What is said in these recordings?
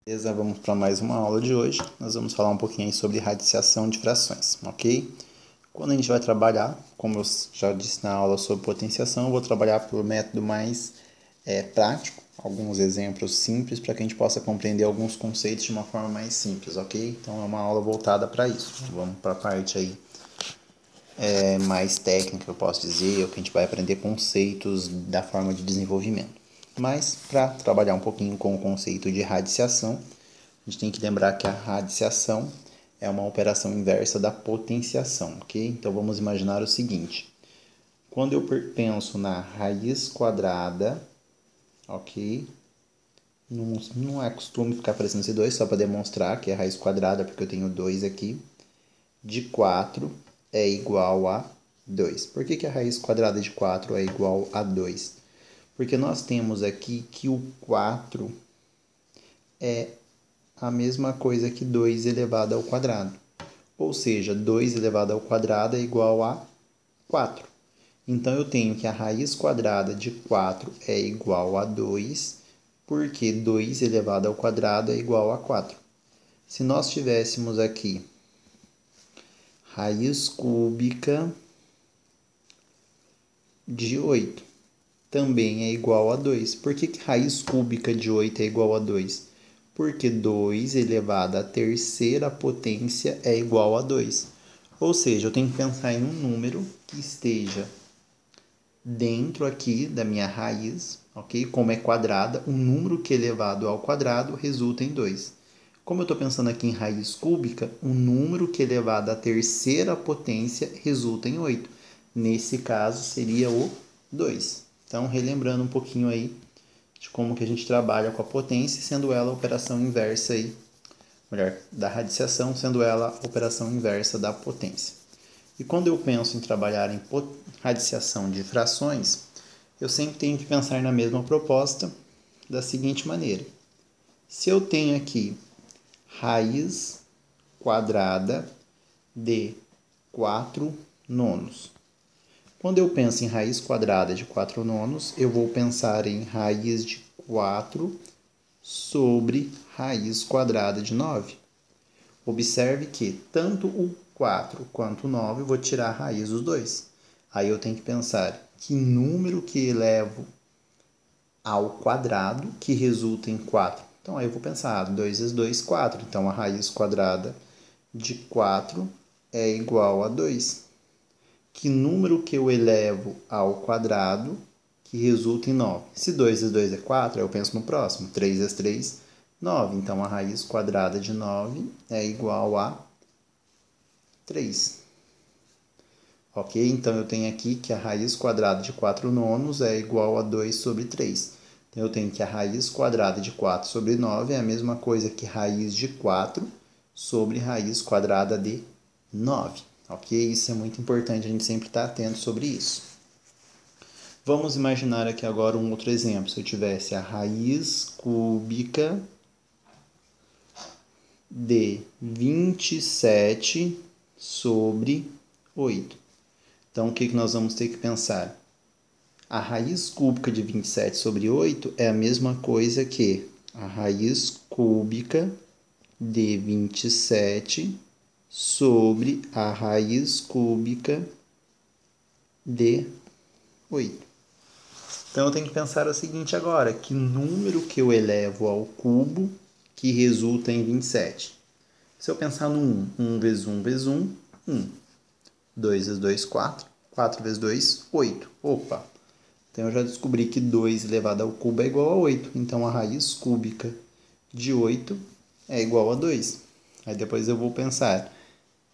Beleza, vamos para mais uma aula de hoje. Nós vamos falar um pouquinho aí sobre radiciação de frações, ok? Quando a gente vai trabalhar, como eu já disse na aula sobre potenciação, eu vou trabalhar por método mais prático, alguns exemplos simples para que a gente possa compreender alguns conceitos de uma forma mais simples, ok? Então é uma aula voltada para isso. Vamos para a parte aí mais técnica, eu posso dizer, o que a gente vai aprender conceitos da forma de desenvolvimento. Mas, para trabalhar um pouquinho com o conceito de radiciação, a gente tem que lembrar que a radiciação é uma operação inversa da potenciação, ok? Então, vamos imaginar o seguinte. Quando eu penso na raiz quadrada, ok? Não é costume ficar aparecendo esse 2, só para demonstrar que é raiz quadrada, porque eu tenho 2 aqui, de 4 é igual a 2. Por que a raiz quadrada de 4 é igual a 2? Porque nós temos aqui que o 4 é a mesma coisa que 2 elevado ao quadrado. Ou seja, 2 elevado ao quadrado é igual a 4. Então, eu tenho que a raiz quadrada de 4 é igual a 2, porque 2 elevado ao quadrado é igual a 4. Se nós tivéssemos aqui raiz cúbica de 8, também é igual a 2. Por que raiz cúbica de 8 é igual a 2? Porque 2 elevado à terceira potência é igual a 2. Ou seja, eu tenho que pensar em um número que esteja dentro aqui da minha raiz, ok? Como é quadrada, um número que elevado ao quadrado resulta em 2. Como eu estou pensando aqui em raiz cúbica, um número que elevado à terceira potência resulta em 8. Nesse caso, seria o 2. Então, relembrando um pouquinho aí de como que a gente trabalha com a potência, sendo ela a operação inversa aí, melhor, da radiciação, sendo ela a operação inversa da potência. E quando eu penso em trabalhar em radiciação de frações, eu sempre tenho que pensar na mesma proposta da seguinte maneira. Se eu tenho aqui raiz quadrada de 4 nonos. Quando eu penso em raiz quadrada de 4 nonos, eu vou pensar em raiz de 4 sobre raiz quadrada de 9. Observe que tanto o 4 quanto o 9 eu vou tirar a raiz dos dois. Aí eu tenho que pensar que número que elevo ao quadrado que resulta em 4. Então aí eu vou pensar 2 vezes 2, 4. Então a raiz quadrada de 4 é igual a 2. Que número que eu elevo ao quadrado que resulta em 9? Se 2 vezes 2 é 4, eu penso no próximo. 3 vezes 3, 9. Então a raiz quadrada de 9 é igual a 3. Ok? Então eu tenho aqui que a raiz quadrada de 4 nonos é igual a 2 sobre 3. Então eu tenho que a raiz quadrada de 4 sobre 9 é a mesma coisa que raiz de 4 sobre raiz quadrada de 9. Ok? Isso é muito importante, a gente sempre está atento sobre isso. Vamos imaginar aqui agora um outro exemplo. Se eu tivesse a raiz cúbica de 27 sobre 8. Então, o que nós vamos ter que pensar? A raiz cúbica de 27 sobre 8 é a mesma coisa que a raiz cúbica de 27 sobre a raiz cúbica de 8. Então, eu tenho que pensar o seguinte agora, que número que eu elevo ao cubo que resulta em 27? Se eu pensar no 1, 1 vezes 1 vezes 1, 1. 2 vezes 2, 4. 4 vezes 2, 8. Opa! Então, eu já descobri que 2 elevado ao cubo é igual a 8. Então, a raiz cúbica de 8 é igual a 2. Aí depois eu vou pensar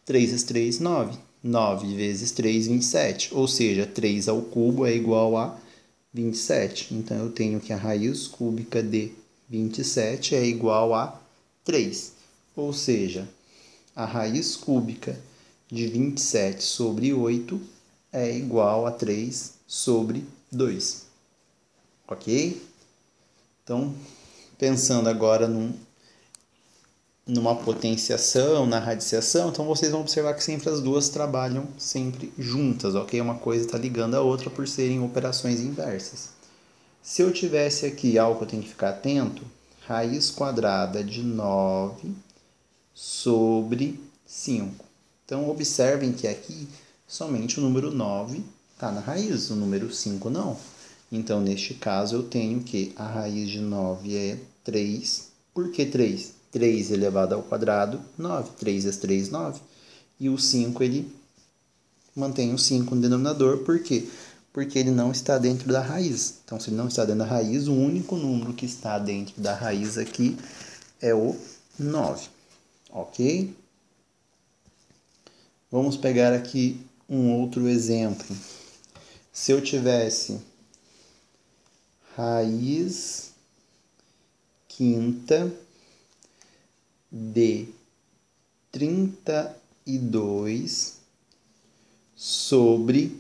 3 vezes 3, 9. 9 vezes 3, 27. Ou seja, 3 ao cubo é igual a 27. Então, eu tenho que a raiz cúbica de 27 é igual a 3. Ou seja, a raiz cúbica de 27 sobre 8 é igual a 3 sobre 2. Ok? Então, pensando agora numa potenciação, na radiciação, então vocês vão observar que sempre as duas trabalham sempre juntas, ok? Uma coisa está ligando a outra por serem operações inversas. Se eu tivesse aqui algo que eu tenho que ficar atento, raiz quadrada de 9 sobre 5. Então, observem que aqui somente o número 9 está na raiz, o número 5 não. Então, neste caso, eu tenho que a raiz de 9 é 3. Por que 3? 3 elevado ao quadrado, 9. 3 vezes 3, 9. E o 5, ele mantém o 5 no denominador. Por quê? Porque ele não está dentro da raiz. Então, se ele não está dentro da raiz, o único número que está dentro da raiz aqui é o 9. Ok? Vamos pegar aqui um outro exemplo. Se eu tivesse raiz quinta de 32 sobre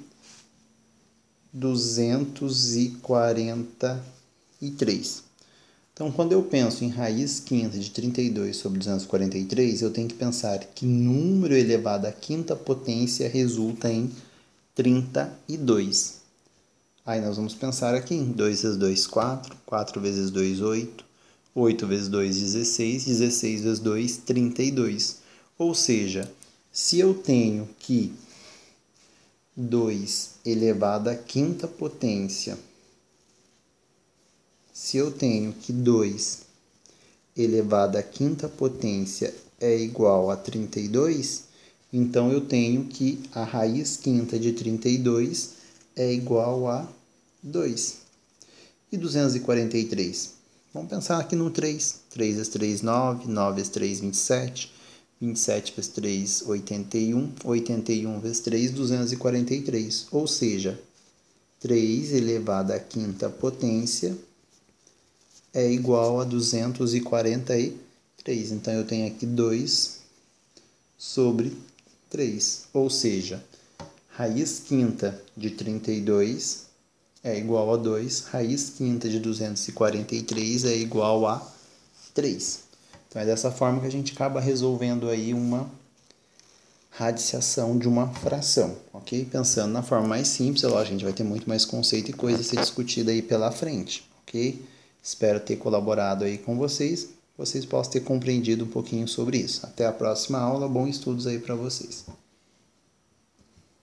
243. Então, quando eu penso em raiz quinta de 32 sobre 243, eu tenho que pensar que número elevado à quinta potência resulta em 32. Aí nós vamos pensar aqui em 2 vezes 2, 4, 4 vezes 2, 8, 8 vezes 2, 16, 16 vezes 2, 32. Ou seja, se eu tenho que 2 elevado à quinta potência, se eu tenho que 2 elevado à quinta potência é igual a 32, então eu tenho que a raiz quinta de 32 é igual a 2. E 243? Vamos pensar aqui no 3. 3 vezes 3, 9. 9 vezes 3, 27. 27 vezes 3, 81. 81 vezes 3, 243. Ou seja, 3 elevado à quinta potência é igual a 243. Então, eu tenho aqui 2 sobre 3. Ou seja, raiz quinta de 32 é igual a 2. Raiz quinta de 243 é igual a 3. Então, é dessa forma que a gente acaba resolvendo aí uma radiciação de uma fração, ok? Pensando na forma mais simples, é lógico, a gente vai ter muito mais conceito e coisa a ser discutida aí pela frente, ok? Espero ter colaborado aí com vocês possam ter compreendido um pouquinho sobre isso. Até a próxima aula, bons estudos aí para vocês.